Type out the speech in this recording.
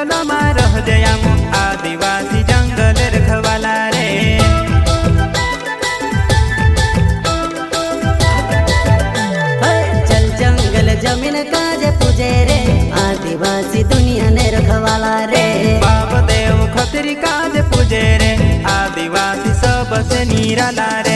जंगल में रह जयाम आदिवासी जंगल रखवाला रे। चल जंगल जमीन काज पूजे रे आदिवासी दुनिया ने रखवाला रे। बाप देव खतरी काज पूजे रे आदिवासी सबसे निराला रे।